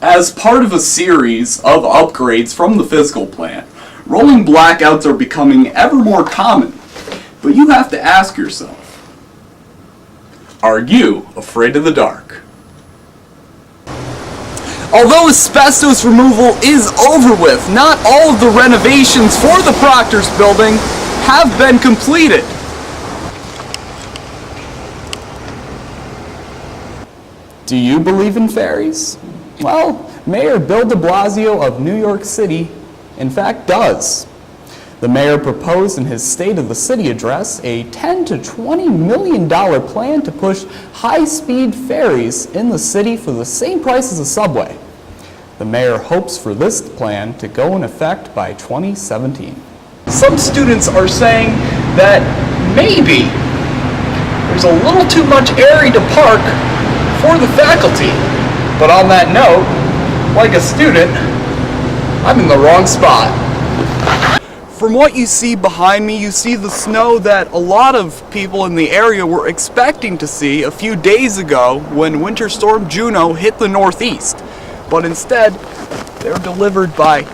As part of a series of upgrades from the physical plant, rolling blackouts are becoming ever more common. But you have to ask yourself, are you afraid of the dark? Although asbestos removal is over with, not all of the renovations for the Proctor's building have been completed. Do you believe in fairies? Well, Mayor Bill de Blasio of New York City, in fact, does. The mayor proposed in his State of the City address a $10 to $20 million plan to push high-speed ferries in the city for the same price as a subway. The mayor hopes for this plan to go in effect by 2017. Some students are saying that maybe there's a little too much area to park for the faculty. But on that note, like a student, I'm in the wrong spot. From what you see behind me, you see the snow that a lot of people in the area were expecting to see a few days ago when Winter Storm Juno hit the Northeast. But instead, they're delivered by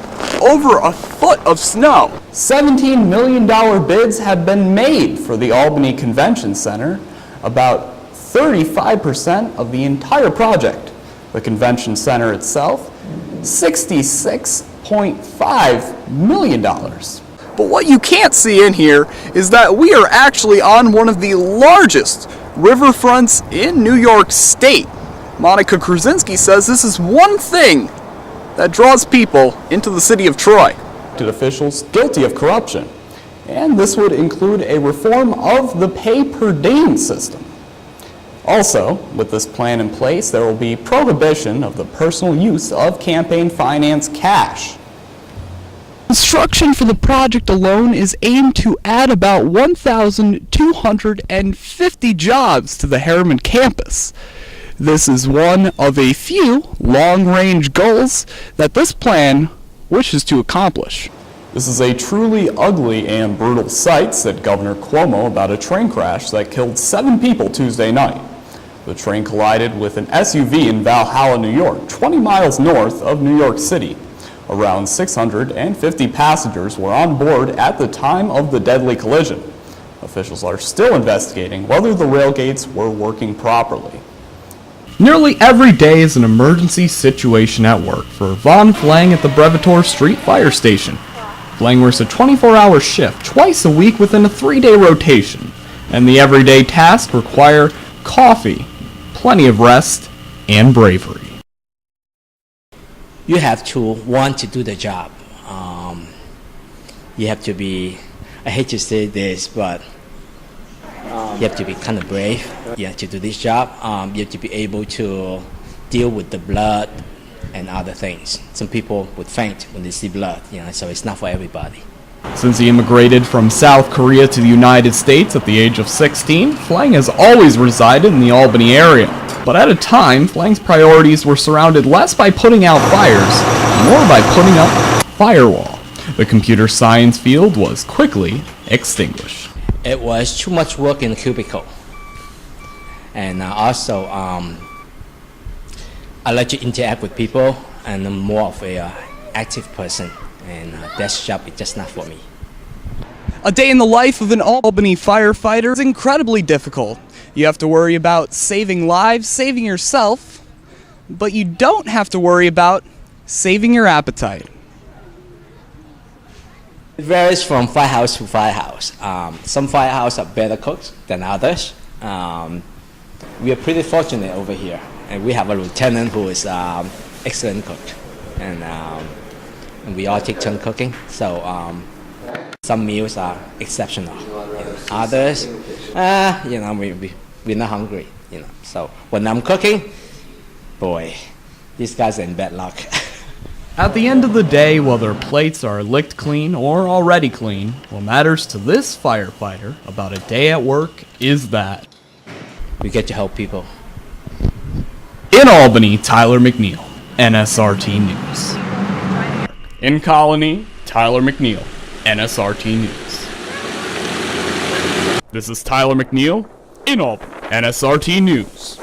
over a foot of snow. $17 million bids have been made for the Albany Convention Center, about 35% of the entire project. The convention center itself, $66.5 million. But what you can't see in here is that we are actually on one of the largest riverfronts in New York State. Monica Krasinski says this is one thing that draws people into the city of Troy. Officials guilty of corruption. And this would include a reform of the pay-per-diem system. Also, with this plan in place, there will be prohibition of the personal use of campaign finance cash. Construction for the project alone is aimed to add about 1,250 jobs to the Harriman campus. This is one of a few long-range goals that this plan wishes to accomplish. This is a truly ugly and brutal sight, said Governor Cuomo about a train crash that killed 7 people Tuesday night. The train collided with an SUV in Valhalla, New York, 20 miles north of New York City. Around 650 passengers were on board at the time of the deadly collision. Officials are still investigating whether the rail gates were working properly. Nearly every day is an emergency situation at work for Von Flang at the Brevitor Street Fire Station. Flang works a 24-hour shift twice a week within a 3-day rotation, and the everyday tasks require coffee, plenty of rest, and bravery. You have to want to do the job. You have to be, I hate to say this, but you have to be kind of brave. You have to do this job. You have to be able to deal with the blood and other things. Some people would faint when they see blood, so it's not for everybody. Since he immigrated from South Korea to the United States at the age of 16, Flang has always resided in the Albany area. But at a time, Flang's priorities were surrounded less by putting out fires, more by putting up a firewall. The computer science field was quickly extinguished. It was too much work in the cubicle. And also, I like to interact with people, and I'm more of a active person. And desk job is just not for me. A day in the life of an Albany firefighter is incredibly difficult. You have to worry about saving lives, saving yourself, but you don't have to worry about saving your appetite. It varies from firehouse to firehouse. Some firehouses are better cooks than others. We are pretty fortunate over here, and we have a lieutenant who is excellent cook, and we all take turn cooking. So some meals are exceptional. Others, we're not hungry. So when I'm cooking, boy, these guys are in bad luck. At the end of the day, whether plates are licked clean or already clean, what matters to this firefighter about a day at work is that we get to help people. In Albany, Tyler McNeil, NSRT News. In Colony, Tyler McNeil, NSRT News. This is Tyler McNeil in Albany, NSRT News.